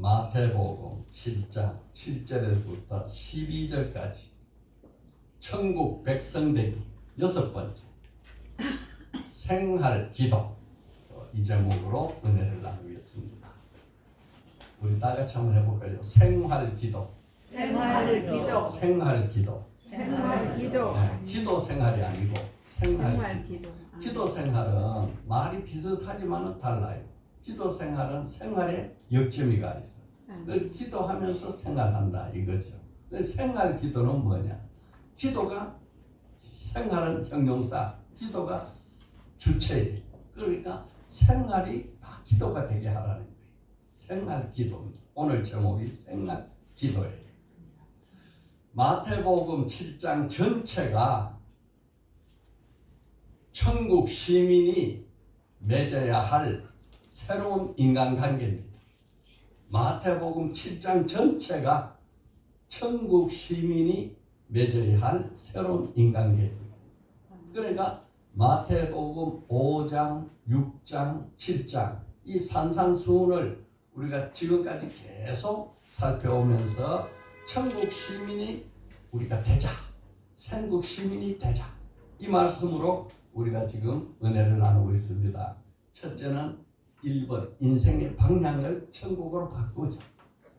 마태복음 7장 7절부터 12절까지 천국 백성되기 여섯 번째 생활 기도, 이 제목으로 은혜를 나누겠습니다. 우리 다 같이 한번 해볼까요? 생활 기도. 생활 기도. 생활 기도. 생활 기도. 네, 기도 생활이 아니고 생활 생활 기도. 기도. 기도 생활은 말이 비슷하지만 달라요. 기도 생활은 생활에 역점이가 있어. 기도하면서 생활한다 이거죠. 생활 기도는 뭐냐? 기도가 생활은 형용사, 기도가 주체예요. 그러니까 생활이 다 기도가 되게 하라는 거예요. 생활 기도입니다. 오늘 제목이 생활 기도예요. 마태복음 7장 전체가 천국 시민이 맺어야 할 새로운 인간관계입니다. 마태복음 7장 전체가 천국 시민이 맺어야 할 새로운 인간관계입니다. 그러니까 마태복음 5장, 6장, 7장 이 산상수훈을 우리가 지금까지 계속 살펴오면서 천국 시민이 우리가 되자, 천국 시민이 되자 이 말씀으로 우리가 지금 은혜를 나누고 있습니다. 첫째는 1번 인생의 방향을 천국으로 바꾸자.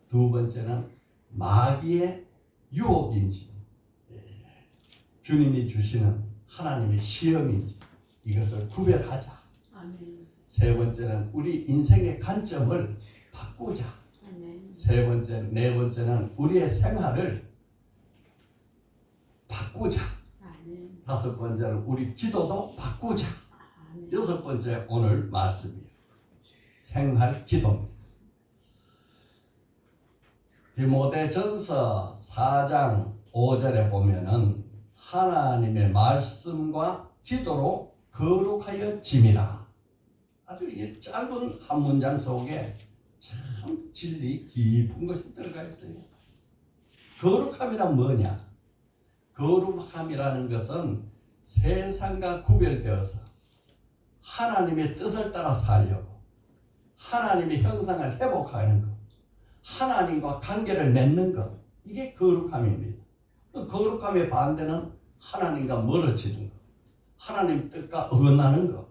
두 번째는 마귀의 유혹인지 주님이 주시는 하나님의 시험인지 이것을 구별하자. 아멘. 세 번째는 우리 인생의 관점을 바꾸자. 아멘. 네 번째는 우리의 생활을 바꾸자. 아멘. 다섯 번째는 우리 기도도 바꾸자. 아멘. 여섯 번째 오늘 말씀이에요. 생활 기도입니다. 디모데전서 4장 5절에 보면은 하나님의 말씀과 기도로 거룩하여 짐이라. 아주 이 짧은 한 문장 속에 참 진리 깊은 것이 들어가 있어요. 거룩함이란 뭐냐? 거룩함이라는 것은 세상과 구별되어서 하나님의 뜻을 따라 살려고 하나님의 형상을 회복하는 것, 하나님과 관계를 맺는 것, 이게 거룩함입니다. 거룩함의 반대는 하나님과 멀어지는 것, 하나님 뜻과 어긋나는 것,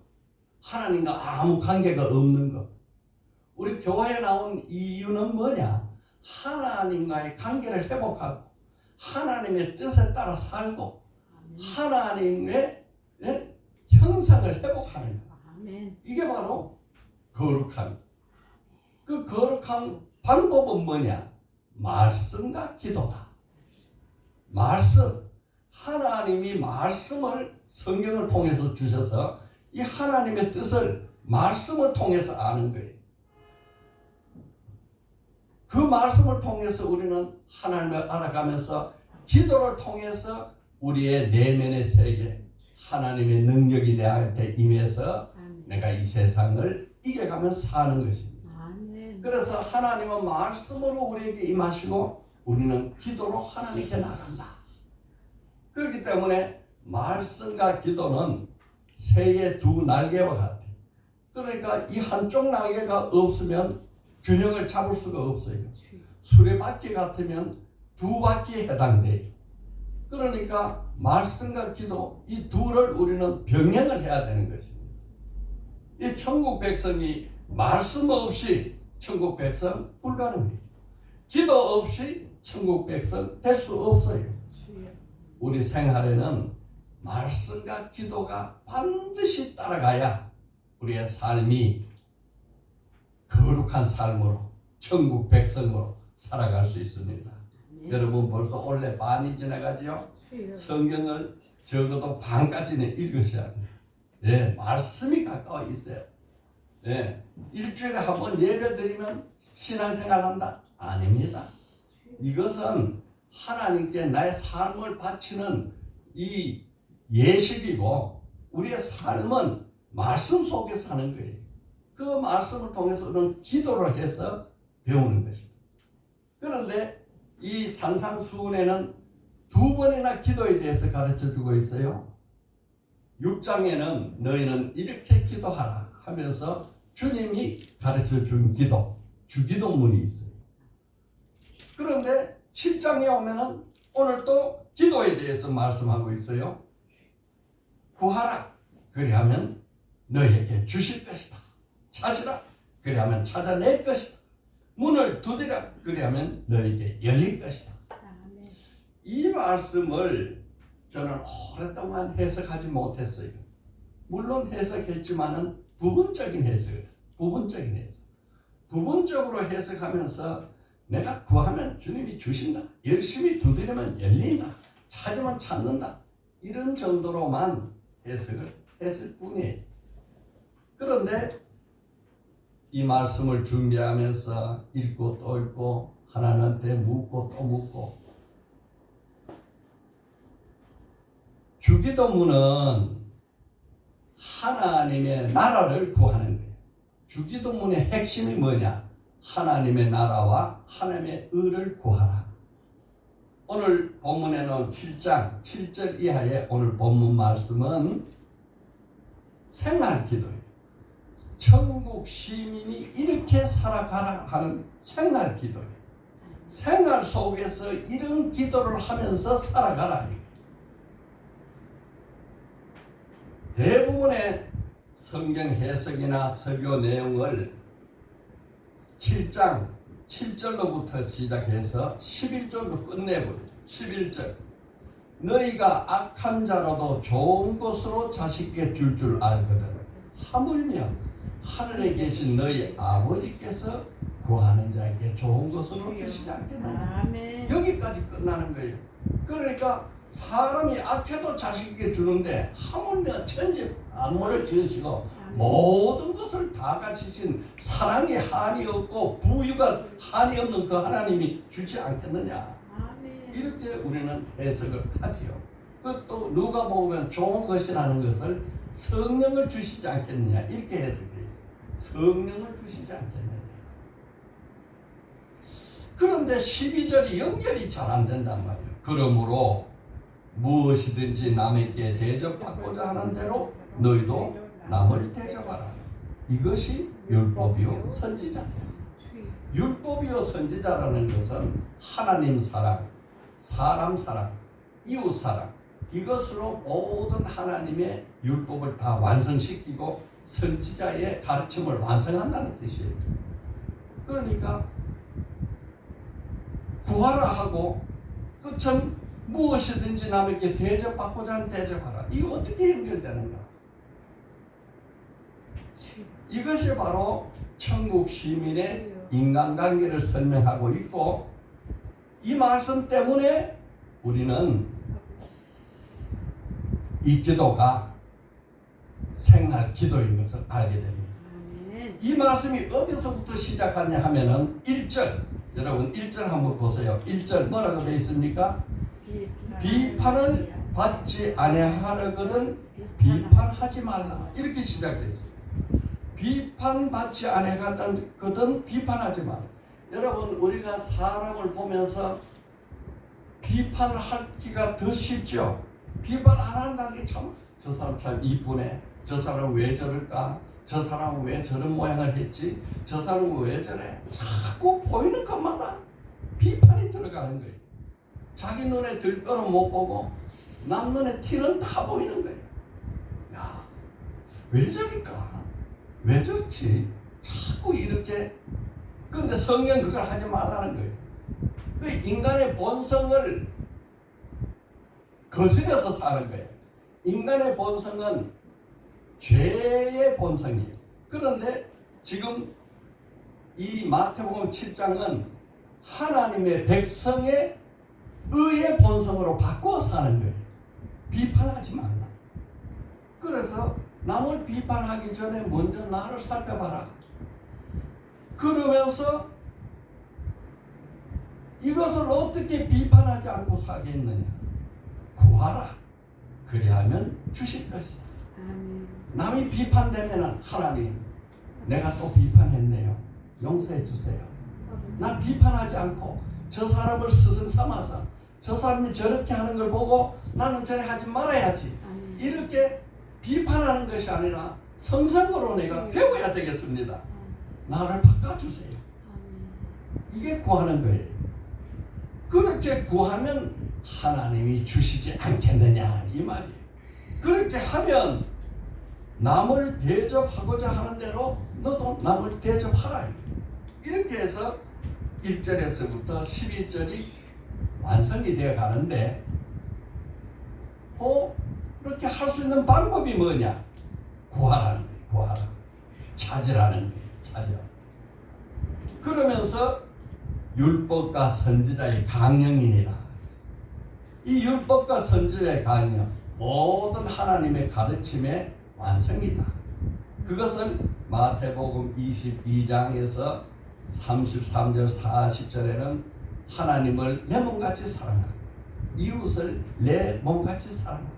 하나님과 아무 관계가 없는 것. 우리 교회에 나온 이유는 뭐냐? 하나님과의 관계를 회복하고 하나님의 뜻에 따라 살고 하나님의 형상을 회복하는 것. 아멘. 이게 바로 거룩함. 그 거룩한 방법은 뭐냐? 말씀과 기도다. 말씀. 하나님이 말씀을 성경을 통해서 주셔서 이 하나님의 뜻을 말씀을 통해서 아는 거예요. 그 말씀을 통해서 우리는 하나님을 알아가면서 기도를 통해서 우리의 내면의 세계, 하나님의 능력이 내한테 임해서 내가 이 세상을 이겨가면서 사는 것입니다. 아멘. 그래서 하나님은 말씀으로 우리에게 임하시고 우리는 기도로 하나님께 나간다. 그렇기 때문에 말씀과 기도는 새의 두 날개와 같아요. 그러니까 이 한쪽 날개가 없으면 균형을 잡을 수가 없어요. 수레바퀴 같으면 두 바퀴에 해당돼요. 그러니까 말씀과 기도 이 둘을 우리는 병행을 해야 되는 것입니다. 이 천국 백성이 말씀 없이 천국 백성 불가능해요. 기도 없이 천국 백성 될 수 없어요. 우리 생활에는 말씀과 기도가 반드시 따라가야 우리의 삶이 거룩한 삶으로 천국 백성으로 살아갈 수 있습니다. 여러분 벌써 올해 반이 지나가지요? 성경을 적어도 반까지는 읽으셔야 돼요. 예, 말씀이 가까워 있어요. 예, 일주일에 한 번 예배 드리면 신앙생활 한다? 아닙니다. 이것은 하나님께 나의 삶을 바치는 이 예식이고 우리의 삶은 말씀 속에 사는 거예요. 그 말씀을 통해서 우리는 기도를 해서 배우는 것입니다. 그런데 이 산상수훈에는 두 번이나 기도에 대해서 가르쳐주고 있어요. 6장에는 너희는 이렇게 기도하라 하면서 주님이 가르쳐준 기도, 주기도문이 있어요. 그런데 7장에 오면은 오늘 또 기도에 대해서 말씀하고 있어요. 구하라. 그리하면 너에게 주실 것이다. 찾으라. 그리하면 찾아낼 것이다. 문을 두드리라. 그리하면 너에게 열릴 것이다. 아멘. 이 말씀을 저는 오랫동안 해석하지 못했어요. 물론 해석했지만은 부분적인 해석이었어요. 부분적으로 해석하면서 내가 구하면 주님이 주신다. 열심히 두드리면 열린다. 찾으면 찾는다. 이런 정도로만 해석을 했을 뿐이에요. 그런데 이 말씀을 준비하면서 읽고 또 읽고 하나님한테 묻고 또 묻고 주기도문은 하나님의 나라를 구하는 거예요. 주기도문의 핵심이 뭐냐? 하나님의 나라와 하나님의 의를 구하라. 오늘 본문에는 7장 7절 이하의 오늘 본문 말씀은 생활 기도예요. 천국 시민이 이렇게 살아가라 하는 생활 기도예요. 생활 속에서 이런 기도를 하면서 살아가라. 대부분의 성경 해석이나 설교 내용을 7장 7절로부터 시작해서 11절로 끝내버려요. 11절 너희가 악한 자라도 좋은 것으로 자식에게 줄 알거든. 하물며 하늘에 계신 너희 아버지께서 구하는 자에게 좋은 것으로 주시지 않겠나. 아멘. 여기까지 끝나는 거예요. 그러니까 사람이 악해도 자식에게 주는데 하물며 천지 만물을 지으시고 모든 것을 다 가지신 사랑에 한이 없고 부유가 한이 없는 그 하나님이 주지 않겠느냐. 아멘. 이렇게 우리는 해석을 하지요. 또 누가 보면 좋은 것이라는 것을 성령을 주시지 않겠느냐 이렇게 해석되어 있어요. 성령을 주시지 않겠느냐. 그런데 12절이 연결이 잘 안 된단 말이에요. 그러므로 무엇이든지 남에게 대접받고자 하는 대로 너희도 남을 대접하라. 이것이 율법이요 선지자죠. 율법이요 선지자라는 것은 하나님 사랑, 사람 사랑, 이웃 사랑 이것으로 모든 하나님의 율법을 다 완성시키고 선지자의 가르침을 완성한다는 뜻이에요. 그러니까 구하라 하고 끝은 무엇이든지 남에게 대접받고자 하는 대접하라. 이거 어떻게 연결되는가? 이것이 바로 천국 시민의 인간관계를 설명하고 있고 이 말씀 때문에 우리는 이 기도가 생활 기도인 것을 알게 됩니다. 이 말씀이 어디서부터 시작하냐 하면은 1절 여러분 1절 한번 보세요. 1절 뭐라고 되어 있습니까? 비판을 받지 아니하려거든 비판하지 말라. 이렇게 시작됐어요. 비판받지 아니하거든 비판하지 말라. 여러분 우리가 사람을 보면서 비판을 하기가 더 쉽죠. 비판 안 한다는 게 참 저 사람 참 이쁘네. 저 사람 왜 저럴까? 저 사람은 왜 저런 모양을 했지? 저 사람은 왜 저래? 자꾸 보이는 것마다 비판이 들어가는 거예요. 자기 눈에 들 거는 못 보고 남 눈에 티는 다 보이는 거예요. 야, 왜 저럴까? 왜 저렇지? 자꾸 이렇게. 근데 성경 그걸 하지 말라는 거예요. 그 인간의 본성을 거스려서 사는 거예요. 인간의 본성은 죄의 본성이에요. 그런데 지금 이 마태복음 7장은 하나님의 백성의 의의 본성으로 바꿔 사는 거예요. 비판하지 말라. 그래서 남을 비판하기 전에 먼저 나를 살펴봐라. 그러면서 이것을 어떻게 비판하지 않고 살겠느냐. 구하라. 그리하면 주실 것이다. 남이 비판되면 하나님 내가 또 비판했네요. 용서해 주세요. 난 비판하지 않고 저 사람을 스승 삼아서 저 사람이 저렇게 하는 걸 보고 나는 저래 하지 말아야지. 이렇게 비판하는 것이 아니라 성성으로 내가 배워야 되겠습니다. 나를 바꿔주세요. 이게 구하는 거예요. 그렇게 구하면 하나님이 주시지 않겠느냐 이 말이에요. 그렇게 하면 남을 대접하고자 하는 대로 너도 남을 대접하라. 이렇게 해서 1절에서부터 12절이 완성이 되어 가는데 그렇게 할 수 있는 방법이 뭐냐? 구하라는 거예요. 구하라. 찾으라는 거예요. 찾으라. 그러면서 율법과 선지자의 강령이니라. 이 율법과 선지자의 강령, 모든 하나님의 가르침의 완성이다. 그것은 마태복음 22장에서 33절 40절에는 하나님을 내 몸같이 사랑하라. 이웃을 내 몸같이 사랑하라.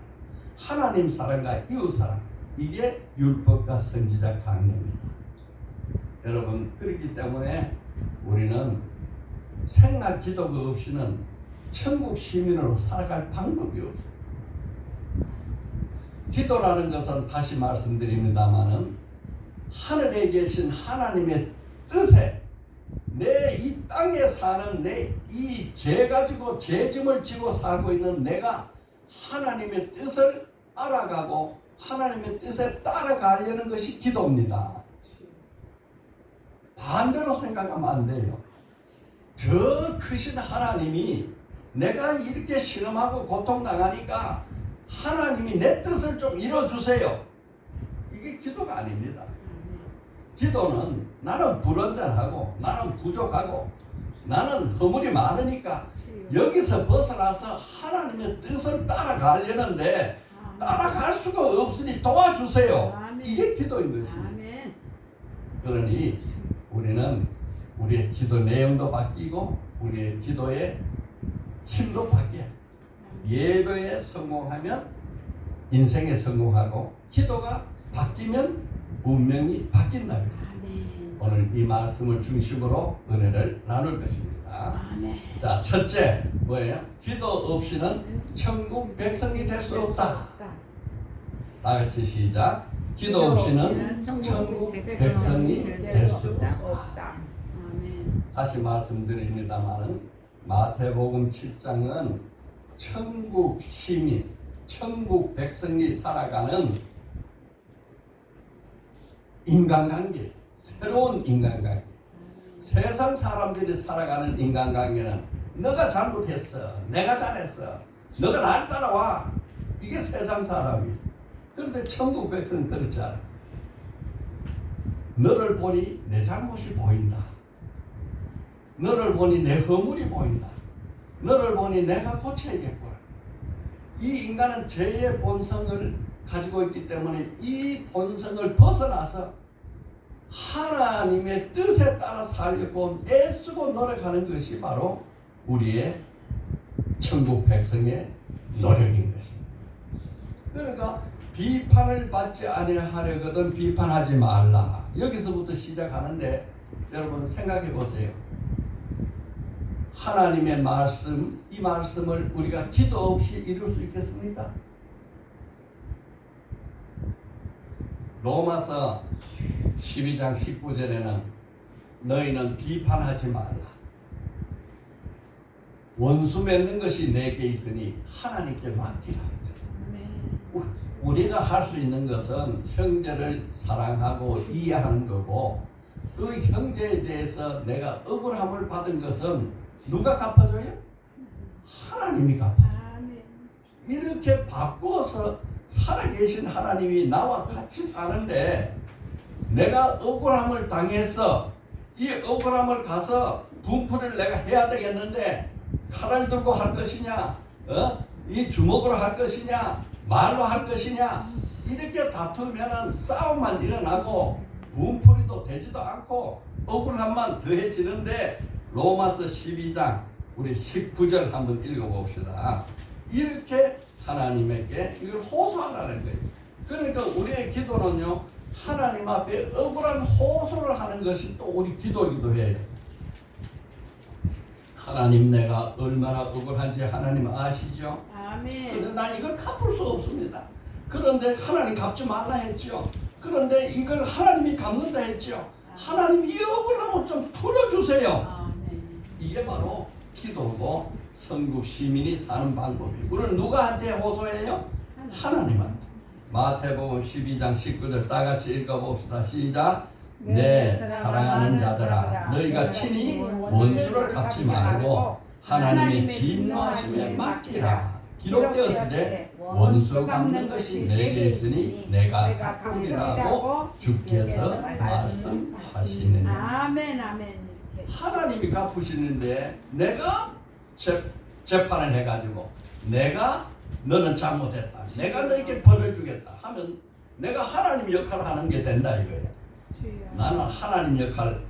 하나님 사랑과 이웃 사랑. 이게 율법과 선지자 강령입니다. 여러분, 그렇기 때문에 우리는 생각 기도가 없이는 천국 시민으로 살아갈 방법이 없어요. 기도라는 것은 다시 말씀드립니다마는 하늘에 계신 하나님의 뜻에 내 이 땅에 사는 내 이 죄 가지고 죄짐을 지고 살고 있는 내가 하나님의 뜻을 알아가고 하나님의 뜻에 따라가려는 것이 기도입니다. 반대로 생각하면 안 돼요. 저 크신 하나님이 내가 이렇게 신음하고 고통당하니까 하나님이 내 뜻을 좀 이뤄주세요. 이게 기도가 아닙니다. 기도는 나는 불완전하고 나는 부족하고 나는 허물이 많으니까 여기서 벗어나서 하나님의 뜻을 따라가려는데 따라갈 수가 없으니 도와주세요. 이게 기도인 것입니다. 그러니 우리는 우리의 기도 내용도 바뀌고 우리의 기도의 힘도 바뀌어요. 예배에 성공하면 인생에 성공하고 기도가 바뀌면 운명이 바뀐다. 오늘 이 말씀을 중심으로 은혜를 나눌 것입니다. 자, 첫째 뭐예요? 기도 없이는 천국 백성이 될 수 없다. 다 같이 시작. 기도 없이는 천국 백성이 될 수 없다. 다시 말씀드립니다마는 마태복음 7장은 천국 시민, 천국 백성이 살아가는 인간관계, 새로운 인간관계. 세상 사람들이 살아가는 인간관계는 너가 잘못했어, 내가 잘했어, 너가 날 따라와. 이게 세상 사람이에요. 그런데 천국 백성은 그렇지 않아. 너를 보니 내 잘못이 보인다. 너를 보니 내 허물이 보인다. 너를 보니 내가 고쳐야겠구나. 이 인간은 죄의 본성을 가지고 있기 때문에 이 본성을 벗어나서 하나님의 뜻에 따라 살려고 애쓰고 노력하는 것이 바로 우리의 천국 백성의 노력인 것입니다. 그러니까 비판을 받지 아니하려거든 비판하지 말라. 여기서부터 시작하는데 여러분 생각해 보세요. 하나님의 말씀, 이 말씀을 우리가 기도 없이 이룰 수 있겠습니까? 로마서 12장 19절에는 너희는 비판하지 말라. 원수 맺는 것이 내게 있으니 하나님께 맡기라. 우리가 할 수 있는 것은 형제를 사랑하고 이해하는 거고 그 형제에 대해서 내가 억울함을 받은 것은 누가 갚아줘요? 하나님이 갚아줘요. 이렇게 바꾸어서 살아계신 하나님이 나와 같이 사는데 내가 억울함을 당해서 이 억울함을 가서 분풀을 내가 해야 되겠는데 칼을 들고 할 것이냐, 이 주먹으로 할 것이냐, 말로 할 것이냐, 이렇게 다투면은 싸움만 일어나고 분풀이도 되지도 않고 억울함만 더해지는데 로마서 12장 우리 19절 한번 읽어봅시다. 이렇게 하나님에게 이걸 호소하라는 거예요. 그러니까 우리의 기도는요, 하나님 앞에 억울한 호소를 하는 것이 또 우리 기도이기도 해요. 하나님, 내가 얼마나 억울한지 하나님 아시죠? 그런데 난 이걸 갚을 수 없습니다. 그런데 하나님 갚지 말라 했죠. 그런데 이걸 하나님이 갚는다 했죠. 하나님 이 억울함을 좀 풀어주세요. 이게 바로 기도고 천국 시민이 사는 방법이. 우리는 누구한테 호소해요? 하나님한테. 마태복음 12장 19절 다 같이 읽어봅시다. 시작. 내 사랑하는 자들아, 너희가 친히 원수를 갚지 말고 하나님의 진노하심에 맡기라. 기록되었으되 원수 갚는 것이 내게 있으니 내가 갚으리라고 주께서 말씀하시느니. 아멘 아멘. 하나님이 갚으시는데 내가 재판을 해가지고 내가 너는 잘못했다, 내가 너에게 벌을 주겠다 하면 내가 하나님 역할을 하는 게 된다 이거예요. 나는 하나님 역할은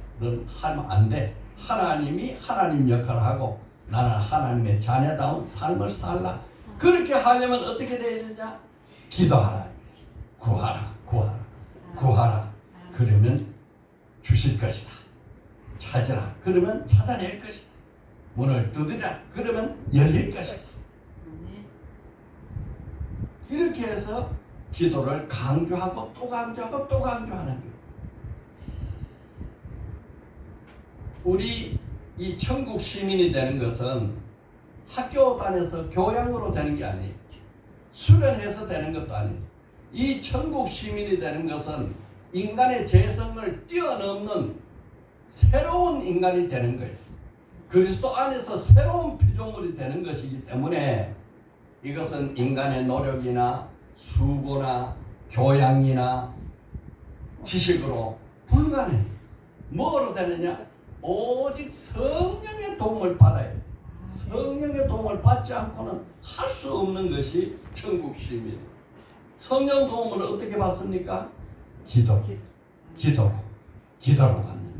하면 안 돼. 하나님이 하나님 역할을 하고 나는 하나님의 자녀다운 삶을 살라. 그렇게 하려면 어떻게 돼야 되냐? 기도하라, 구하라, 구하라, 구하라. 그러면 주실 것이다. 찾으라, 그러면 찾아낼 것이다. 문을 두드리라, 그러면 열릴 것이다. 이렇게 해서 기도를 강조하고 또 강조하고 또 강조하는 거예요. 우리 이 천국 시민이 되는 것은 학교 다녀서 교양으로 되는 게 아니에요. 수련해서 되는 것도 아니에요. 이 천국 시민이 되는 것은 인간의 재성을 뛰어넘는 새로운 인간이 되는 거예요. 그리스도 안에서 새로운 피조물이 되는 것이기 때문에 이것은 인간의 노력이나 수고나 교양이나 지식으로 불가능해요. 뭐로 되느냐? 오직 성령의 도움을 받아야 돼요. 성령의 도움을 받지 않고는 할 수 없는 것이 천국 시민이에요. 성령 도움을 어떻게 받습니까? 기도로 받는 거예요.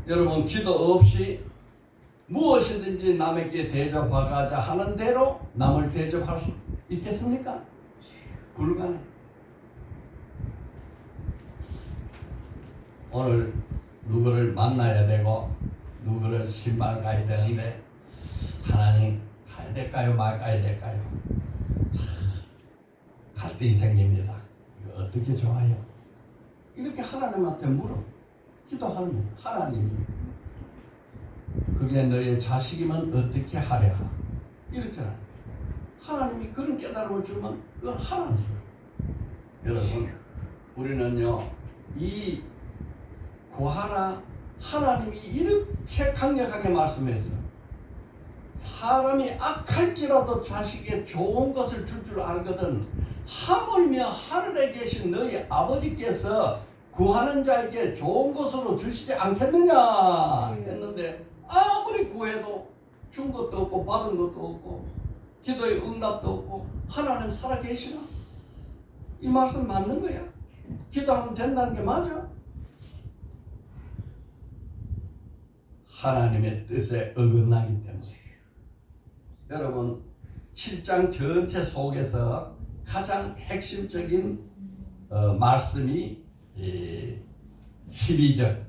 여러분, 기도 없이 무엇이든지 남에게 대접하고자 하는 대로 남을 대접할 수 있겠습니까? 불가능. 오늘 누구를 만나야 되고 누구를 신발 가야 되는데 하나님 가야 될까요? 말까야 될까요? 갈등이 생깁니다. 이거 어떻게 좋아요? 이렇게 하나님한테 물어. 기도하는 거예요. 하나님이 그게 너의 자식이면 어떻게 하랴. 이렇게 하나님이 그런 깨달음을 주면 그건 하나님 소리. 여러분, 우리는요 이 구하라, 하나님이 이렇게 강력하게 말씀했어. 사람이 악할지라도 자식에게 좋은 것을 줄 줄 알거든 하물며 하늘에 계신 너희 아버지께서 구하는 자에게 좋은 것으로 주시지 않겠느냐 했는데 아무리 구해도 준 것도 없고 받은 것도 없고 기도의 응답도 없고 하나님 살아계시나? 이 말씀 맞는 거야. 기도하면 된다는 게 맞아. 하나님의 뜻에 어긋나기 때문에. 여러분, 7장 전체 속에서 가장 핵심적인 말씀이 12절,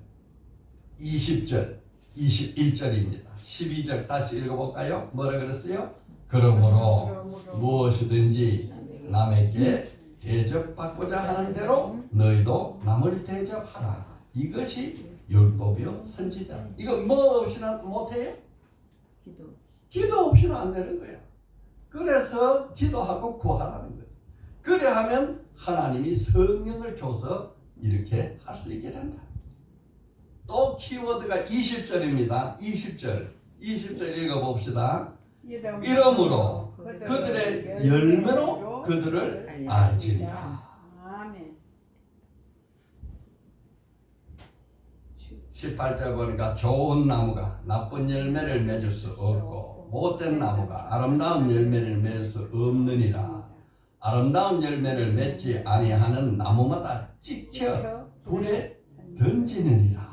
20절, 21절입니다. 12절 다시 읽어볼까요? 뭐라 그랬어요? 그러므로 무엇이든지 남에게 대접받고자 하는 대로 너희도 남을 대접하라. 이것이 율법이요 선지자. 이거 뭐 없이는 못해요? 기도 없이는 안 되는 거야. 그래서 기도하고 구하라는 거예요. 그래 하면 하나님이 성령을 줘서 이렇게 할 수 있게 된다. 또 키워드가 20절입니다. 20절 읽어봅시다. 이러므로 그들의 열매로 그들을 알지니라. 18절 보니까 좋은 나무가 나쁜 열매를 맺을 수 없고 못된 나무가 아름다운 열매를 맺을 수 없느니라. 아름다운 열매를 맺지 아니하는 나무마다 찍혀 불에 던지느니라.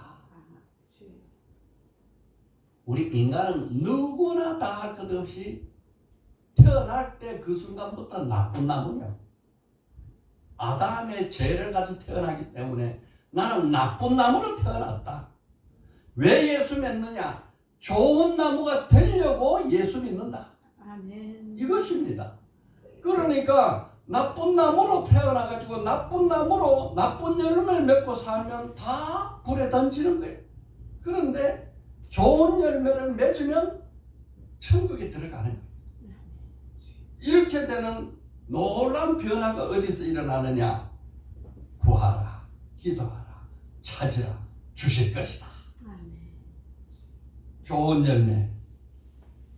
우리 인간은 누구나 다 할 것 없이 태어날 때 그 순간부터 나쁜 나무야. 아담의 죄를 가지고 태어나기 때문에 나는 나쁜 나무로 태어났다. 왜 예수 믿느냐? 좋은 나무가 되려고 예수 믿는다. 아멘. 이것입니다. 그러니까 나쁜 나무로 태어나가지고 나쁜 나무로 나쁜 열매를 맺고 살면 다 불에 던지는 거예요. 그런데 좋은 열매를 맺으면 천국에 들어가는 거예요. 이렇게 되는 놀라운 변화가 어디서 일어나느냐? 구하라, 기도하라, 찾으라, 주실 것이다. 좋은 열매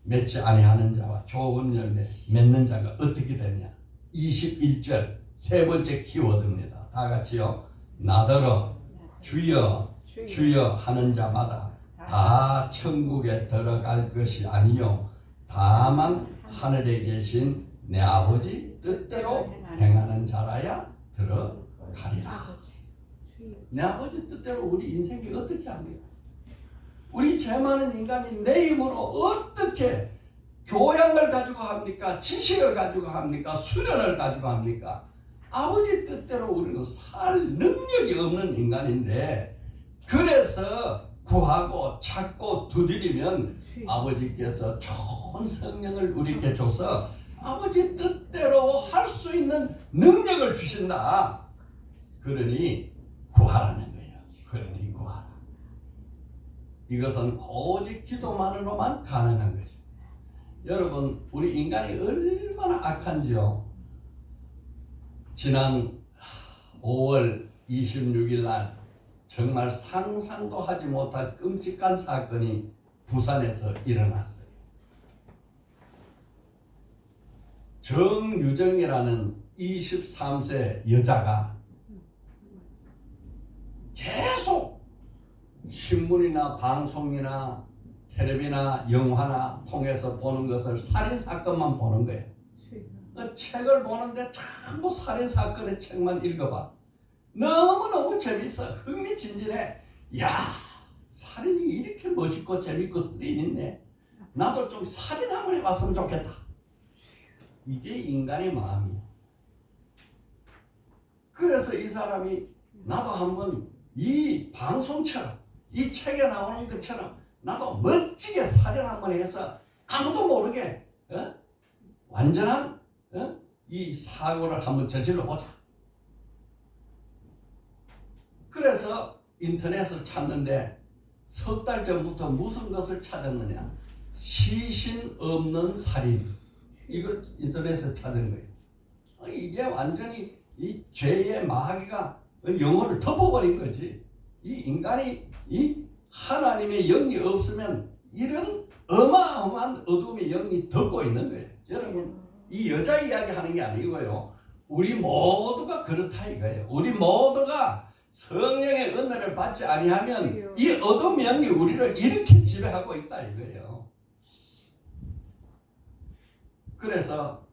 맺지 아니하는 자와 좋은 열매 맺는 자가 어떻게 되냐? 21절 세 번째 키워드입니다. 다 같이요. 나더러 주여 주여 하는 자마다 다 천국에 들어갈 것이 아니요 다만 하늘에 계신 내 아버지 뜻대로 행하는 자라야 들어가리라. 내 아버지 뜻대로 우리 인생이 어떻게 합니까? 우리 죄 많은 인간이 내 힘으로 어떻게 교양을 가지고 합니까? 지식을 가지고 합니까? 수련을 가지고 합니까? 아버지 뜻대로 우리는 살 능력이 없는 인간인데, 그래서 구하고 찾고 두드리면 아버지께서 좋은 성령을 우리에게 줘서 아버지 뜻대로 할 수 있는 능력을 주신다. 그러니 구하라는 거예요. 그러니 구하라. 이것은 오직 기도만으로만 가능한 것입니다. 여러분, 우리 인간이 얼마나 악한지요. 지난 5월 26일 날 정말 상상도 하지 못할 끔찍한 사건이 부산에서 일어났어요. 정유정이라는 23세 여자가 계속 신문이나 방송이나 텔레비나 영화나 통해서 보는 것을 살인사건만 보는 거예요. 책을 보는데 전부 살인사건의 책만 읽어봐. 너무너무 재밌어. 흥미진진해. 야, 살인이 이렇게 멋있고 재밌고 스릴 있네. 나도 좀 살인 한번 해봤으면 좋겠다. 이게 인간의 마음이야. 그래서 이 사람이 나도 한번 이 방송처럼 이 책에 나오는 것처럼 나도 멋지게 살인 한번 해서 아무도 모르게 완전한 이 사고를 한번 저질러 보자. 그래서 인터넷을 찾는데 석 달 전부터 무슨 것을 찾았느냐? 시신 없는 살인. 이걸 인터넷에서 찾은 거예요. 이게 완전히 이 죄의 마귀가 영혼을 덮어버린 거지. 이 인간이 이 하나님의 영이 없으면 이런 어마어마한 어둠의 영이 덮고 있는 거예요. 여러분, 이 여자 이야기하는 게 아니고요. 우리 모두가 그렇다 이거예요. 우리 모두가 성령의 은혜를 받지 아니하면 이 어둠 영이 우리를 이렇게 지배하고 있다 이거예요. 그래서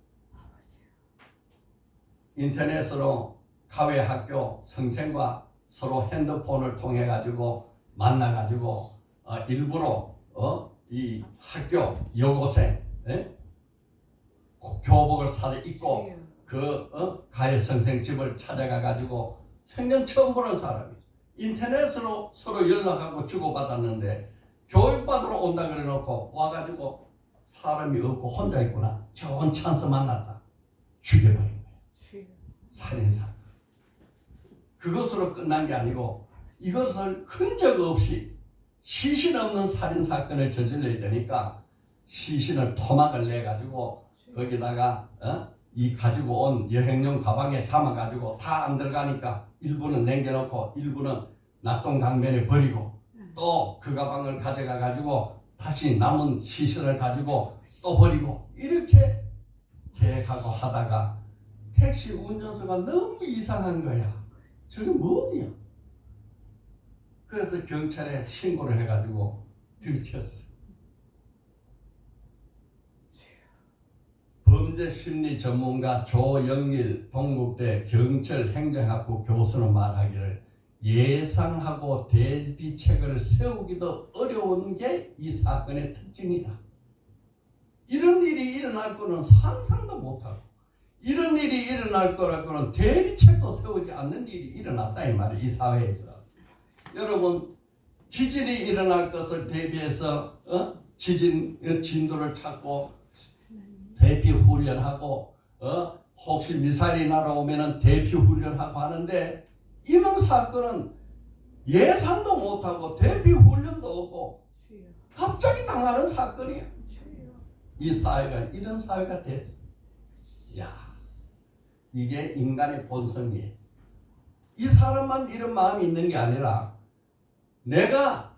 인터넷으로 가외 학교 선생과 서로 핸드폰을 통해 가지고 만나 가지고 일부러 이 학교 여고생 교복을 사서 입고 가해 선생 집을 찾아가 가지고 생전 처음 보는 사람이 인터넷으로 서로 연락하고 주고받았는데 교육받으러 온다 그래 놓고 와가지고 사람이 없고 혼자 있구나. 좋은 찬스 만났다. 죽여버린 거예요. 살인사건. 그것으로 끝난 게 아니고 이것을 흔적 없이 시신 없는 살인사건을 저질러야 되니까 시신을 토막을 내가지고 거기다가 이 가지고 온 여행용 가방에 담아가지고 다 안 들어가니까 일부는 남겨놓고 일부는 낙동강변에 버리고 또 그 가방을 가져가 가지고 다시 남은 시신을 가지고 또 버리고 이렇게 계획하고 하다가 택시 운전수가 너무 이상한 거야. 저게 뭐냐? 그래서 경찰에 신고를 해가지고 들켰어. 범죄심리 전문가 조영일 동국대 경찰행정학부 교수는 말하기를 예상하고 대비책을 세우기도 어려운 게 이 사건의 특징이다. 이런 일이 일어날 거는 상상도 못하고 이런 일이 일어날 거라고는 대비책도 세우지 않는 일이 일어났다 이 말이에요. 이 사회에서. 여러분, 지진이 일어날 것을 대비해서 지진 진도를 찾고 대피 훈련하고 혹시 미사일이 날아오면 대피 훈련하고 하는데 이런 사건은 예상도 못하고 대피 훈련도 없고 주여. 갑자기 당하는 사건이야. 주여. 이 사회가 이런 사회가 됐어. 야, 이게 인간의 본성이에요. 이 사람만 이런 마음이 있는 게 아니라 내가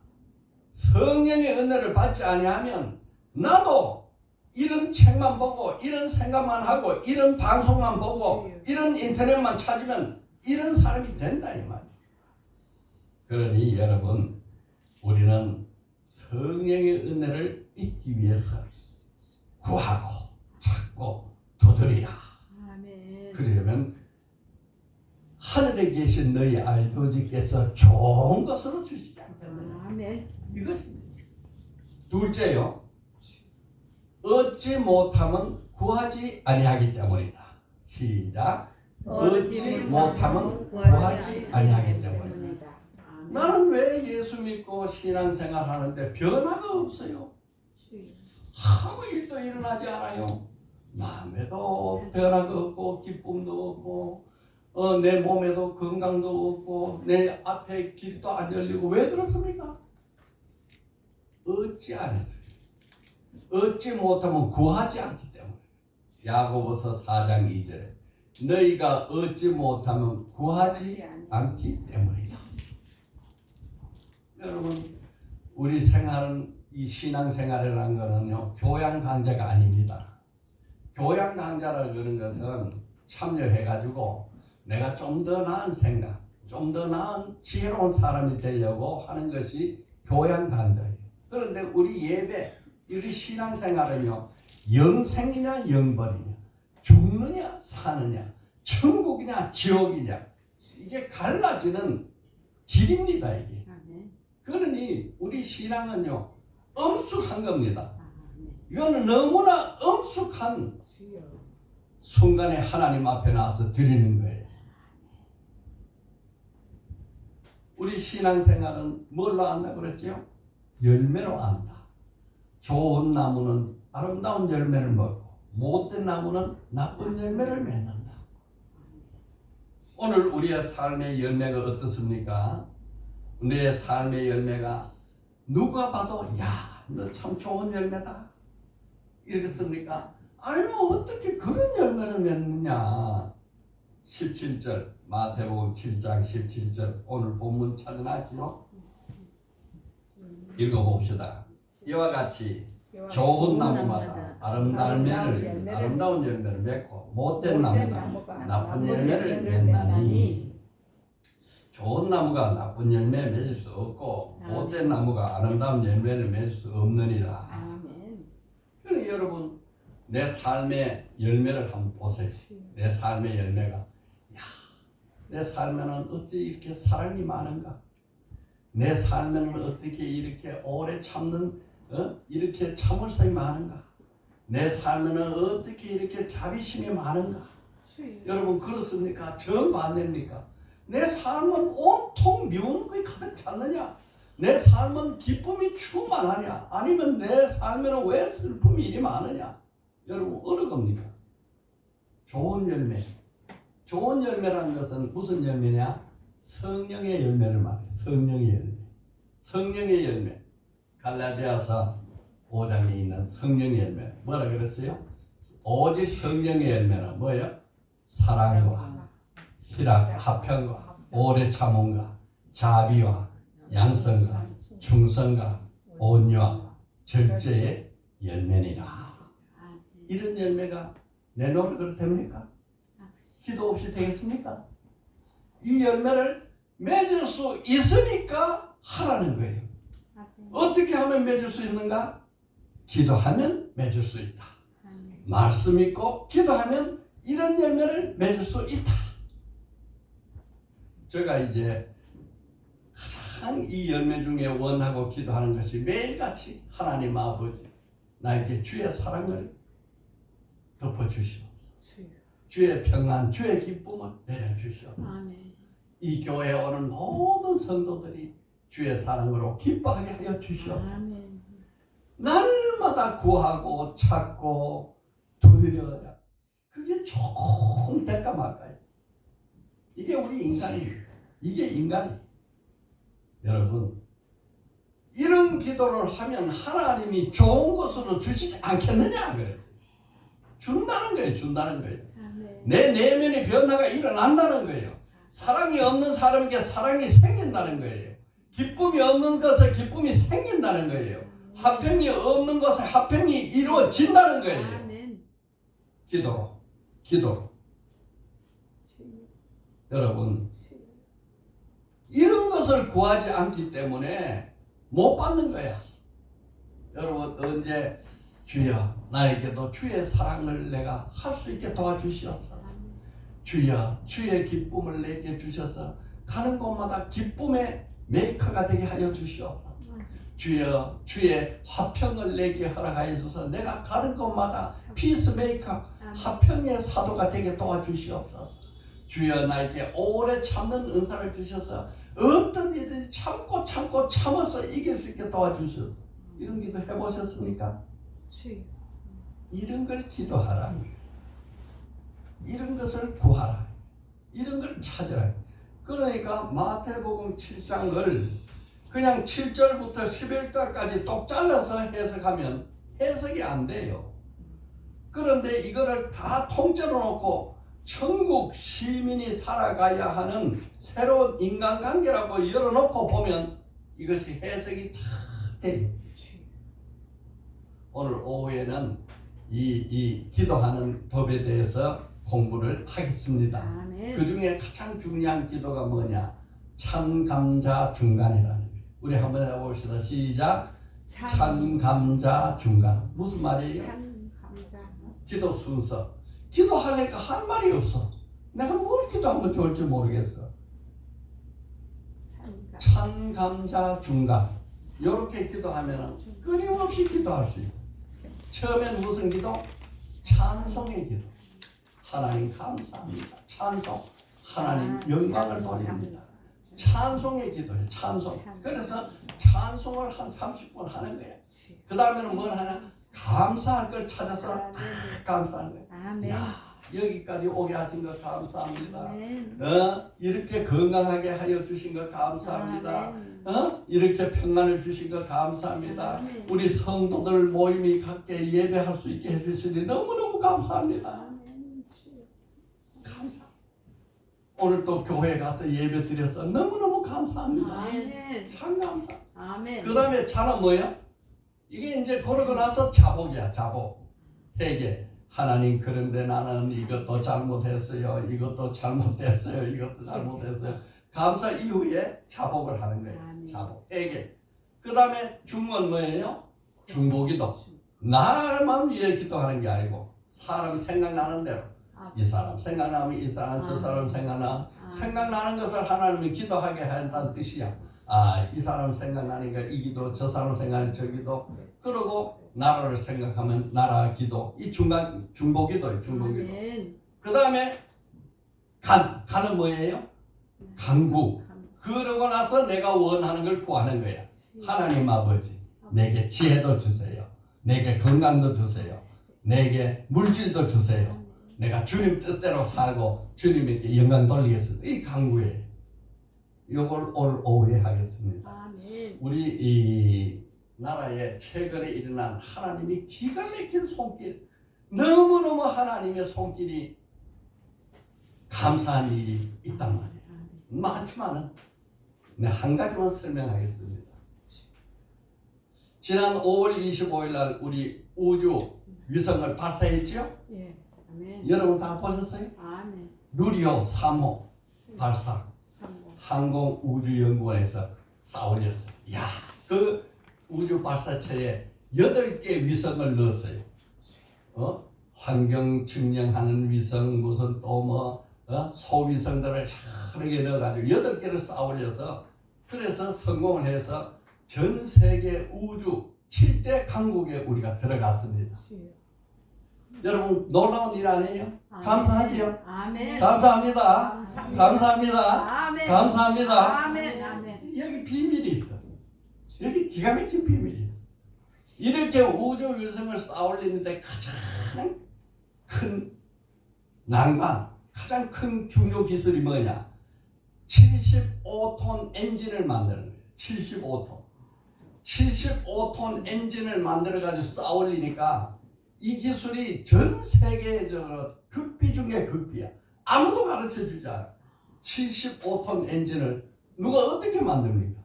성령의 은혜를 받지 아니하면 나도 이런 책만 보고 이런 생각만 하고 이런 방송만 보고 이런 인터넷만 찾으면 이런 사람이 된다 이 말이에요. 그러니 여러분, 우리는 성령의 은혜를 잊기 위해서 구하고 찾고 두드리라. 아멘. 그러려면 하늘에 계신 너희 아버지께서 좋은 것으로 주시지 않겠느냐. 아멘. 이것입니다. 둘째요, 얻지 못하면 구하지 아니하기 때문이다. 시작. 얻지 못하면 구하지 아니하기 때문이다. 아멘. 나는 왜 예수 믿고 신앙생활 하는데 변화가 없어요? 주여. 아무 일도 일어나지 않아요. 마음에도 변화가 없고 기쁨도 없고 내 몸에도 건강도 없고 내 앞에 길도 안 열리고. 왜 그렇습니까? 얻지 않았어요. 얻지 못하면 구하지 않기 때문에. 야고보서 4장 2절에 너희가 얻지 못하면 구하지 않기 때문이다. 여러분, 우리 생활은, 이 신앙생활이라는 거는요, 교양 강좌가 아닙니다. 교양 강좌라 그런 것은 참여해가지고 내가 좀 더 나은 생각, 좀 더 나은 지혜로운 사람이 되려고 하는 것이 교양 강좌예요. 그런데 우리 예배, 우리 신앙생활은요, 영생이냐 영벌이냐, 죽느냐 사느냐, 천국이냐 지옥이냐, 이게 갈라지는 길입니다. 이게. 아멘. 그러니 우리 신앙은요, 엄숙한 겁니다. 아멘. 이거는 너무나 엄숙한 주여. 순간에 하나님 앞에 나와서 드리는 거예요. 우리 신앙생활은 뭘로 안다 그랬죠? 열매로 안다. 좋은 나무는 아름다운 열매를 먹고 못된 나무는 나쁜 열매를 맺는다. 오늘 우리의 삶의 열매가 어떻습니까? 우리의 삶의 열매가 누가 봐도 야, 너 참 좋은 열매다 이렇습니까? 아니면 어떻게 그런 열매를 맺느냐. 17절 마태복음 7장 17절 오늘 본문 찾아놨지요? 읽어봅시다. 이와 같이 좋은 나무마다 아름다운 열매를 맺고 못된 나무가 나쁜 열매를 맺나니. 좋은 나무가 나쁜 열매 맺을 수 없고 못된 나무가 아름다운 열매를 맺을 수 없느니라. 아멘. 그러니 여러분, 내 삶의 열매를 한번 보세요. 내 삶의 열매가, 야, 내 삶에는 어찌 이렇게 사랑이 많은가? 내 삶에는 어떻게 이렇게 오래 참는 이렇게 참을성이 많은가? 내 삶에는 어떻게 이렇게 자비심이 많은가? 주여. 여러분, 그렇습니까? 정반대입니까? 내 삶은 온통 미우는 것이 가득 찼느냐? 내 삶은 기쁨이 충만하냐? 아니면 내 삶에는 왜 슬픔이 이리 많으냐? 여러분, 어느 겁니까? 좋은 열매. 좋은 열매라는 것은 무슨 열매냐? 성령의 열매를 말해요. 성령의 열매. 성령의 열매. 갈라디아서 5장에 있는 성령의 열매. 뭐라 그랬어요? 오직 성령의 열매는 뭐예요? 사랑과 희락, 화평과 오래 참음과 자비와 양성과 충성과 온유와 절제의 열매니라. 이런 열매가 내놓으면 됩니까? 기도 없이 되겠습니까? 이 열매를 맺을 수 있으니까 하라는 거예요. 어떻게 하면 맺을 수 있는가? 기도하면 맺을 수 있다. 말씀 있고 기도하면 이런 열매를 맺을 수 있다. 제가 이제 가장 이 열매 중에 원하고 기도하는 것이 매일같이 하나님 아버지, 나에게 주의 사랑을 덮어주시옵소서. 주의 평안, 주의 기쁨을 내려주시옵소서. 아멘. 이 교회에 오는 모든 성도들이 주의 사랑으로 기뻐하게 하여 주시옵소서. 아멘. 날마다 구하고 찾고 두드려야 그게 조금 될까 말까요? 이게 우리 인간이에요. 이게 인간이에요. 여러분, 이런 기도를 하면 하나님이 좋은 것으로 주시지 않겠느냐 그랬어요. 준다는 거예요. 준다는 거예요. 아멘. 내 내면의 변화가 일어난다는 거예요. 사랑이 없는 사람에게 사랑이 생긴다는 거예요. 기쁨이 없는 것에 기쁨이 생긴다는 거예요. 화평이 없는 것에 화평이 이루어진다는 거예요. 아멘. 기도로. 여러분, 이런 것을 구하지 않기 때문에 못 받는 거야. 여러분, 언제 주여 나에게도 주의 사랑을 내가 할 수 있게 도와주시옵소서. 주여 주의 기쁨을 내게 주셔서 가는 곳마다 기쁨의 메이커가 되게 하여 주시옵소서. 주여 주의 화평을 내게 허락하여서 내가 가는 곳마다 피스메이커 화평의 사도가 되게 도와주시옵소서. 주여 나에게 오래 참는 은사를 주셔서 어떤 일들이 참아서 이길 수 있게 도와주셔서 이런 기도 해보셨습니까? 이런 걸 기도하라. 이런 것을 구하라. 이런 걸 찾으라. 그러니까 마태복음 7장을 그냥 7절부터 11절까지 똑 잘라서 해석하면 해석이 안 돼요. 그런데 이거를 다 통째로 놓고 천국 시민이 살아가야 하는 새로운 인간관계라고 열어놓고 보면 이것이 해석이 다 돼요. 오늘 오후에는 이 기도하는 법에 대해서 공부를 하겠습니다. 아멘. 그 중에 가장 중요한 기도가 뭐냐? 찬감자 중간이라는 거예요. 우리 한번 해봅시다. 시작. 찬감자 중간. 무슨 말이에요? 찬감자. 기도 순서. 기도하니까 할 말이 없어. 내가 뭘 기도하면 좋을지 모르겠어. 찬감자 중간. 이렇게 기도하면 끊임없이 기도할 수 있어. 처음엔 무슨 기도? 찬송의 기도. 하나님 감사합니다. 찬송. 하나님 영광을 돌립니다. 찬송의 기도예요. 찬송. 그래서 찬송을 한 30분 하는 거야. 그 다음에는 뭘 하냐? 감사할 걸 찾아서 감사하는 거야. 아멘. 야, 여기까지 오게 하신 것 감사합니다. 아멘. 이렇게 건강하게 하여 주신 것 감사합니다. 아멘. 이렇게 평안을 주신 것 감사합니다. 아멘. 우리 성도들 모임이 갖게 예배할 수 있게 해주시니 너무너무 감사합니다. 아멘. 감사. 오늘 또 교회 가서 예배 드려서 너무너무 감사합니다. 아멘. 참 감사. 아멘. 그 다음에 차는 뭐예요? 이게 이제 그러고 나서 자복이야. 자복. 회개. 하나님 그런데 나는 이것도 잘못했어요. 이것도 잘못했어요. 이것도 잘못했어요. 감사 이후에 자복을 하는 거예요. 아멘. 자복. 회개. 그 다음에 중은 뭐예요? 중보기도. 나만 위해 기도하는 게 아니고 사람 생각나는 대로. 이 사람 생각나면 이 사람 저 사람 생각나. 생각나는 것을 하나님이 기도하게 한다는 뜻이야. 이 사람 생각나니까 이 기도, 저 사람 생각나니까 저 기도. 그러고 나라를 생각하면 나라 기도. 이 중간 중보기도예요. 중보기도. 그 다음에 간은 뭐예요? 간구. 그러고 나서 내가 원하는 걸 구하는 거야. 하나님 아버지 내게 지혜도 주세요. 내게 건강도 주세요. 내게 물질도 주세요. 내가 주님 뜻대로 살고 주님에게 영광 돌리겠습니다. 이 간구예요. 이걸 오늘 오후에 하겠습니다. 아멘. 우리 이 나라에 최근에 일어난 하나님이 기가 막힌 손길, 너무너무 하나님의 손길이 감사한 일이 있단 말이에요. 많지만은 한 가지만 설명하겠습니다. 지난 5월 25일 날 우리 우주 위성을 발사했죠? 예. 아멘. 여러분 다 보셨어요? 아멘. 누리호 3호 발사 항공우주연구원에서 쌓아올렸어요. 야, 그 우주 발사체에 8개 위성을 넣었어요. 환경 측량하는 위성 무슨 또 뭐 소위성들을 여러 개 넣어가지고 8개를 쌓아올려서 그래서 성공을 해서 전 세계 우주 7대 강국에 우리가 들어갔습니다. 여러분 놀라운 일 아니에요? 감사하지요? 아멘. 감사합니다. 감사합니다. 아멘. 감사합니다. 아멘. 아멘. 여기 비밀이 있어. 여기 기가 막힌 비밀이 있어. 이렇게 우주 위성을 쌓아올리는데 가장 큰 난관, 가장 큰 중요 기술이 뭐냐? 75톤 엔진을 만드는 거예요. 75톤. 75톤 엔진을 만들어가지고 쌓아올리니까 이 기술이 전 세계적으로 극비 중에 극비야. 아무도 가르쳐주지 않아. 75톤 엔진을 누가 어떻게 만듭니까?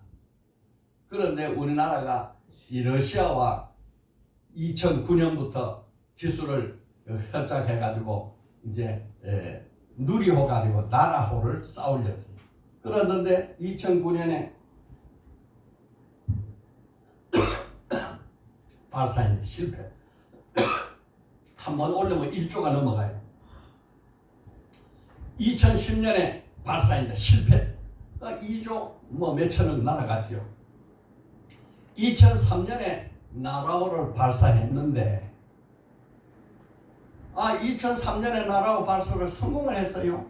그런데 우리나라가 이 러시아와 2009년부터 기술을 협작해가지고 이제 누리호 가지고 나라호를 쌓아올렸어요. 그러는데 2009년에 발사했는데 실패. 한번 올리면 1조가 넘어가요. 2010년에 발사했는데 실패. 2조 뭐 몇천억 날아갔죠. 2003년에 나라호를 발사했는데 2003년에 나라호 발사를 성공을 했어요.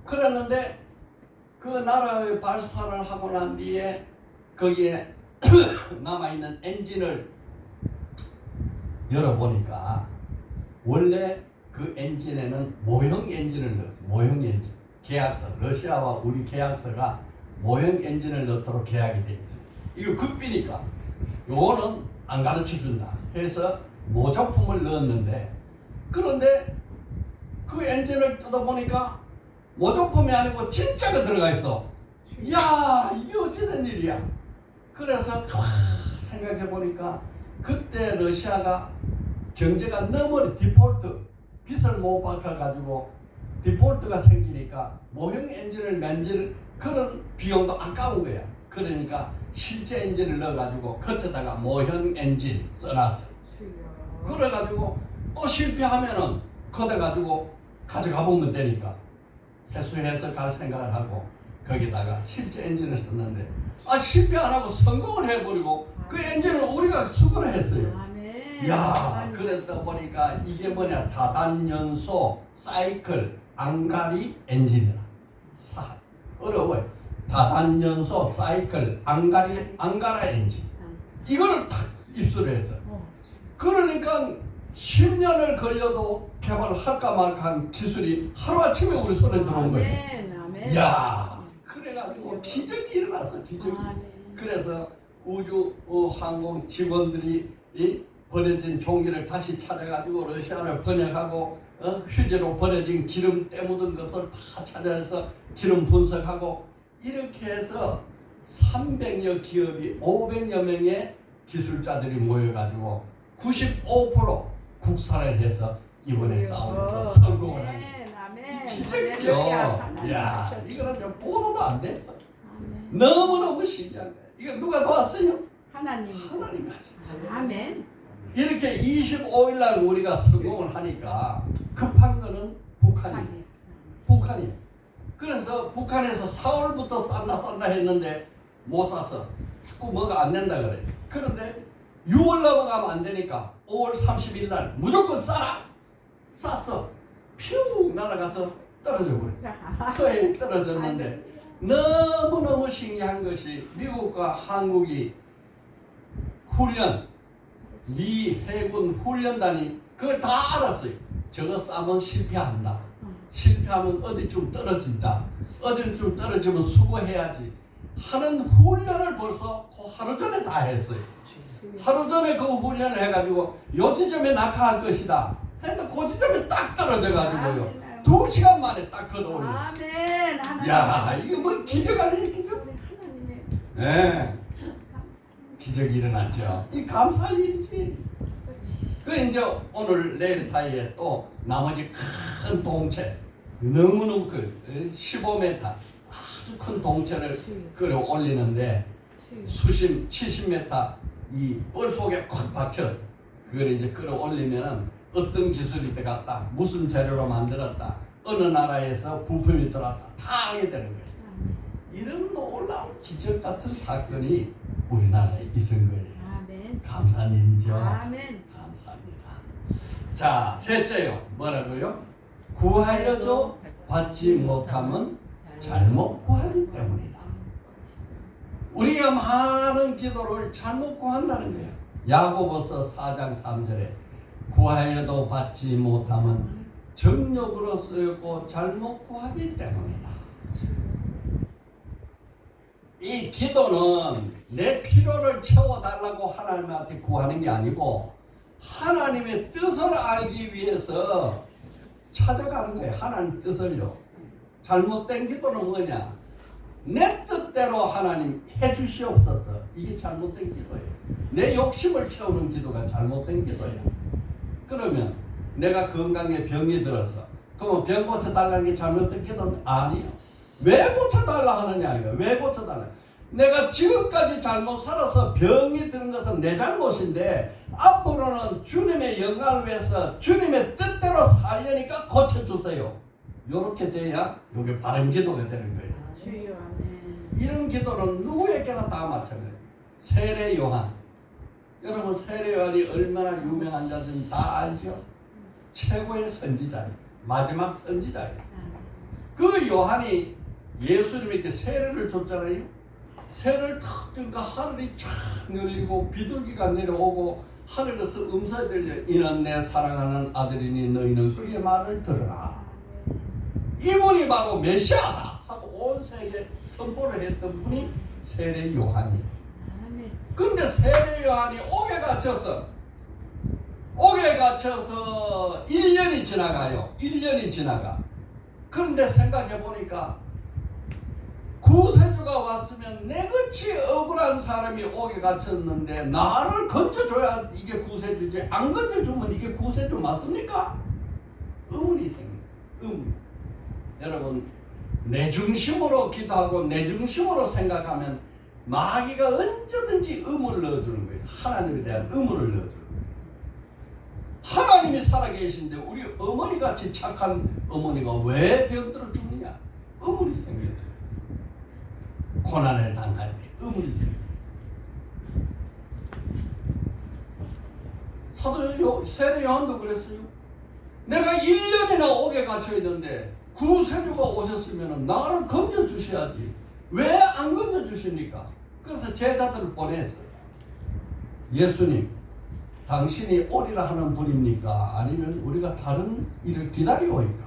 그랬는데 그 나라의 발사를 하고 난 뒤에 거기에 남아있는 엔진을 열어보니까 원래 그 엔진에는 모형 엔진을 넣었어요. 모형 엔진. 계약서. 러시아와 우리 계약서가 모형 엔진을 넣도록 계약이 돼 있어요. 이거 급비니까 요거는 안 가르쳐준다 해서 모조품을 넣었는데, 그런데 그 엔진을 뜯어보니까 모조품이 아니고 진짜가 들어가 있어. 야, 이게 어찌된 일이야. 그래서 생각해보니까 그때 러시아가 경제가 너무 디폴트, 빚을 못 박아가지고 디폴트가 생기니까 모형 엔진을 만질 그런 비용도 아까운 거야. 그러니까 실제 엔진을 넣어가지고 겉에다가 모형 엔진 써놨어. 그래가지고 또 실패하면은 걷어가지고 가져가 보면 되니까 회수해서 갈 생각을 하고 거기다가 실제 엔진을 썼는데 실패 안 하고 성공을 해버리고 그 엔진을 우리가 수거를 했어요. 야, 그래서 보니까 이게 뭐냐, 다단연소 사이클 앙가리 엔진이라. 어려워요. 다단연소 사이클 앙가라 엔진. 이거를 탁 입수를 했어요. 그러니까 10년을 걸려도 개발할까 말까 한 기술이 하루아침에 우리 손에 들어온 거예요. 야, 그래가지고 기적이 일어났어. 기적이. 그래서 우주 항공 직원들이 이 버려진 종기를 다시 찾아가지고 러시아를 번역하고 휴지로 버려진 기름 때 묻은 것을 다 찾아서 기름 분석하고 이렇게 해서 300여 기업이 500여 명의 기술자들이 모여가지고 95% 국산을 해서 이번에 싸움에서 성공을 한 기적이죠. 야, 이거는 좀 보도도 안 됐어. 너무너무 신기한 거예요. 이거 누가 도왔어요? 하나님. 하나님. 아멘. 이렇게 25일 날 우리가 성공을 하니까 급한 거는 북한이에요. 그래서 북한에서 4월부터 싼다 했는데 못 샀어. 자꾸 뭐가 안 된다 그래. 그런데 6월 넘어가면 안 되니까 5월 30일 날 무조건 싸라. 쌌어. 퓨 날아가서 떨어져 버렸어. 서해에 떨어졌는데 너무너무 신기한 것이 미국과 한국이 훈련, 미 해군 훈련단이 그걸 다 알았어요. 저거 싸면 실패한다. 실패하면 어디쯤 떨어진다. 어디쯤 떨어지면 수거해야지 하는 훈련을 벌써 그 하루 전에 다 했어요. 하루 전에 그 훈련을 해가지고 요 지점에 낙하할 것이다 했는데 그 지점에 딱 떨어져가지고요 2시간 만에 딱 걷어올렸어요. 아멘. 야, 이게 뭐 기적 아니에요, 기적? 네, 기적이 일어났죠. 이 감사할 일이지. 그 이제 오늘 내일 사이에 또 나머지 큰 동체, 너무너무 큰 15m 아주 큰 동체를 끌어 올리는데 수심 70m 이 뻘 속에 콱 박혀서 그걸 이제 끌어 올리면은 어떤 기술이 들어갔다, 무슨 재료로 만들었다, 어느 나라에서 부품이 들어왔다 다 알게 되는 거예요. 이런 놀라운 기적 같은 사건이 우리나라에 있은 거예요. 아멘. 감사한 일이죠. 아멘. 감사합니다. 자, 셋째요. 뭐라고요? 구하여도 받지 못하면 잘못 구하기 때문이다. 우리가 많은 기도를 잘못 구한다는 거예요. 야고보서 4장 3절에 구하여도 받지 못하면 정욕으로 쓰였고 잘못 구하기 때문이다. 이 기도는 내 필요를 채워달라고 하나님한테 구하는 게 아니고 하나님의 뜻을 알기 위해서 찾아가는 거예요. 하나님 뜻을요. 잘못된 기도는 뭐냐? 내 뜻대로 하나님 해주시옵소서. 이게 잘못된 기도예요. 내 욕심을 채우는 기도가 잘못된 기도예요. 그러면 내가 건강에 병이 들어서 그러면 병 고쳐달라는 게 잘못된 기도는 아니에요. 왜 고쳐달라 하느냐 이거. 왜 고쳐달라? 내가 지금까지 잘못 살아서 병이 드는 것은 내 잘못인데 앞으로는 주님의 영광을 위해서 주님의 뜻대로 살려니까 고쳐주세요. 이렇게 돼야 이게 바른 기도가 되는 거예요. 주여 아멘. 이런 기도는 누구에게나 다 마찬가지예요. 세례 요한. 여러분 세례 요한이 얼마나 유명한 자인지 다 알죠? 최고의 선지자예요. 마지막 선지자예요. 그 요한이 예수님에게 세례를 줬잖아요. 세례를 탁 주니까 하늘이 쫙 열리고 비둘기가 내려오고 하늘에서 음성이 들려. 이는 내 사랑하는 아들이니 너희는 그의 말을 들으라. 이분이 바로 메시아다 하고 온 세계에 선포를 했던 분이 세례 요한이에요. 근데 세례 요한이 옥에 갇혀서 1년이 지나가요. 1년이 지나가. 그런데 생각해 보니까 구세주가 왔으면 내같이 억울한 사람이 옥에 갇혔는데 나를 건져줘야 이게 구세주지. 안 건져주면 이게 구세주 맞습니까? 의문이 생겨요. 의문. 여러분 내 중심으로 기도하고 내 중심으로 생각하면 마귀가 언제든지 의문을 넣어주는 거예요. 하나님에 대한 의문을 넣어주는 거예요. 하나님이 살아계신데 우리 어머니같이 착한 어머니가 왜 병들어 죽느냐? 의문이 생겨요. 고난을 당할 때 의문이 생겨요. 사도 세례 요한도 그랬어요. 내가 1년이나 옥에 갇혀 있는데 구세주가 오셨으면 나를 건져주셔야지. 왜 안 건져주십니까? 그래서 제자들을 보냈어요. 예수님, 당신이 오리라 하는 분입니까? 아니면 우리가 다른 일을 기다리오니까?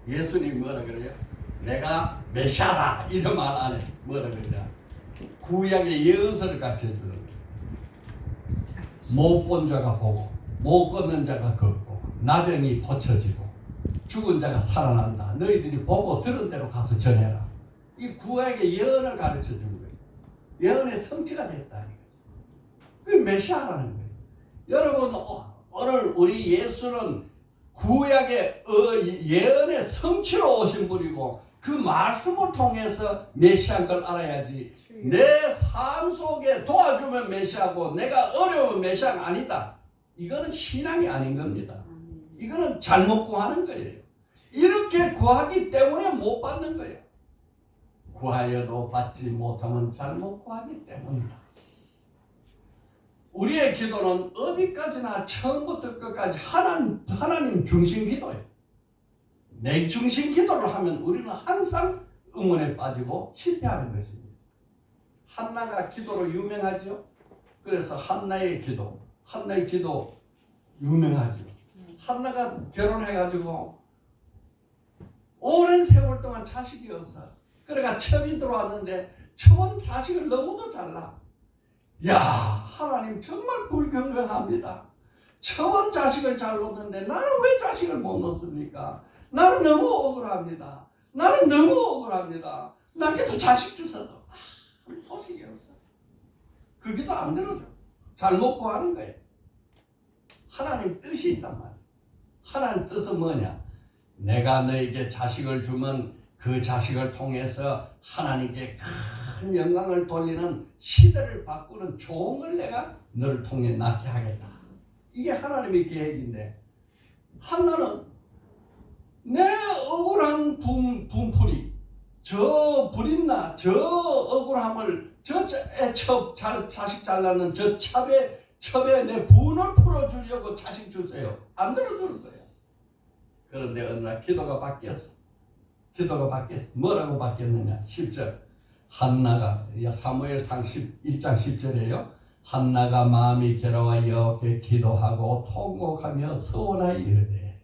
예수님 뭐라 그래요? 내가 메시아다 이런 말 안 해. 뭐라 그러냐? 구약의 예언서를 가르쳐주는 거예요. 못 본 자가 보고 못 걷는 자가 걷고 나병이 고쳐지고 죽은 자가 살아난다. 너희들이 보고 들은 대로 가서 전해라. 이 구약의 예언을 가르쳐 준 거예요. 예언의 성취가 됐다. 그게 메시아라는 거예요. 여러분 오늘 우리 예수는 구약의 예언의 성취로 오신 분이고 그 말씀을 통해서 메시아인 걸 알아야지. 내 삶 속에 도와주면 메시아고 내가 어려우면 메시아가 아니다. 이거는 신앙이 아닌 겁니다. 이거는 잘못 구하는 거예요. 이렇게 구하기 때문에 못 받는 거예요. 구하여도 받지 못하면 잘못 구하기 때문이다. 우리의 기도는 어디까지나 처음부터 끝까지 하나님 중심 기도예요. 내 중심 기도를 하면 우리는 항상 응원에 빠지고 실패하는 것입니다. 한나가 기도로 유명하죠. 그래서 한나의 기도 유명하죠. 한나가 결혼해가지고 오랜 세월 동안 자식이 없어. 그러니까 첩이 들어왔는데 첩은 자식을 너무도 잘나. 야, 하나님 정말 불경건합니다. 첩은 자식을 잘 놓는데 나는 왜 자식을 못 놓습니까? 나는 너무 억울합니다. 나게도 자식 주셔도 소식이 없어. 그게도 안 들어줘. 잘못 구하는 거예요. 하나님 뜻이 있단 말이에요. 하나님 뜻은 뭐냐? 내가 너에게 자식을 주면 그 자식을 통해서 하나님께 큰 영광을 돌리는 시대를 바꾸는 좋은 걸 내가 너를 통해 낳게 하겠다. 이게 하나님의 계획인데 한나는 내 억울한 분풀이 저 불인나 저 억울함을 저 자식 잘 낳는 저 첩에 내 분을 풀어주려고 자식 주세요. 안 들어주는 거예요. 그런데 어느 날 기도가 바뀌었어. 뭐라고 바뀌었느냐? 10절. 한나가 사무엘상 1장 10절이에요. 한나가 마음이 괴로워 여호와께 기도하고 통곡하며 서원하여 이르되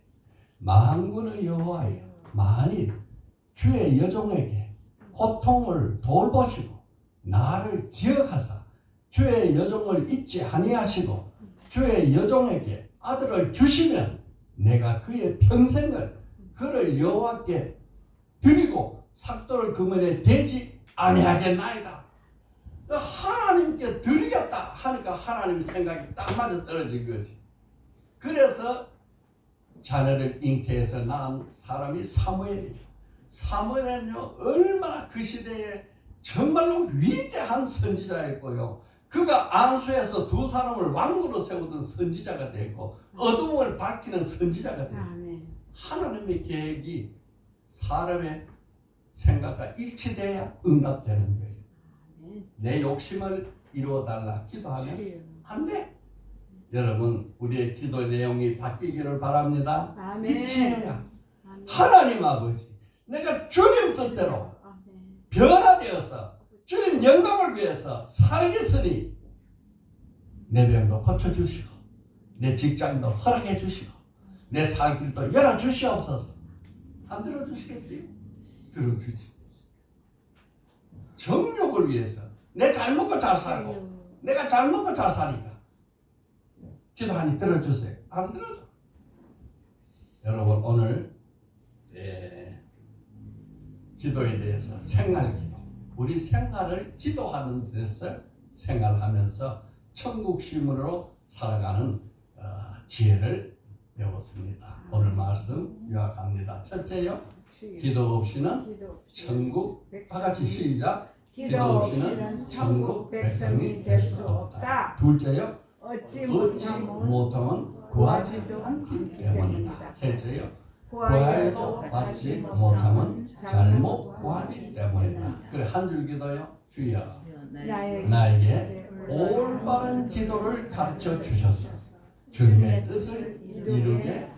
만군의 여호와여 만일 주의 여종에게 고통을 돌보시고 나를 기억하사 주의 여종을 잊지 아니하시고 주의 여종에게 아들을 주시면 내가 그의 평생을 그를 여호와께 드리고 삭도를 그물에 대지 아니하겠나이다. 하나님께 드리겠다 하니까 하나님 생각이 딱 맞아 떨어진 거지. 그래서 자녀를 잉태해서 낳은 사람이 사무엘이에요. 사무엘은요 얼마나 그 시대에 정말로 위대한 선지자였고요. 그가 안수에서 두 사람을 왕으로 세우던 선지자가 됐고 어둠을 밝히는 선지자가 됐어요. 아멘. 하나님의 계획이 사람의 생각과 일치돼야 응답되는 거예요. 아멘. 내 욕심을 이루어달라 기도하면 안 돼. 여러분 우리의 기도 내용이 바뀌기를 바랍니다. 아멘. 일치해야. 아멘. 하나님 아버지 내가 주님 뜻대로 아멘. 변화되어서 주님 영광을 위해서 살겠으니 내 병도 고쳐주시고 내 직장도 허락해 주시고 내 살길도 열어주시옵소서. 안 들어주시겠어요? 들어주지. 정욕을 위해서 내 잘 먹고 잘 살고 내가 잘 먹고 잘 사니까 기도하니 들어주세요. 안 들어줘. 여러분 오늘 기도에 대해서 생활기도 우리 생활을 기도하는 데서 생활하면서 천국심으로 살아가는 지혜를 배웠습니다. 오늘 말씀 요약합니다. 첫째요, 기도 없이는 천국, 다 같이 시작. 기도 없이는 천국 백성이 될 수 없다. 둘째요, 얻지 얻지 못하면 못하면 구하지 않기 때문이다. 셋째요, 구하여도 받지 못하면 잘못 구하기 때문이다. 그래 한 줄 기도요. 주여 나에게 올바른 기도를 가르쳐 주셔서 주님의 뜻을 이루게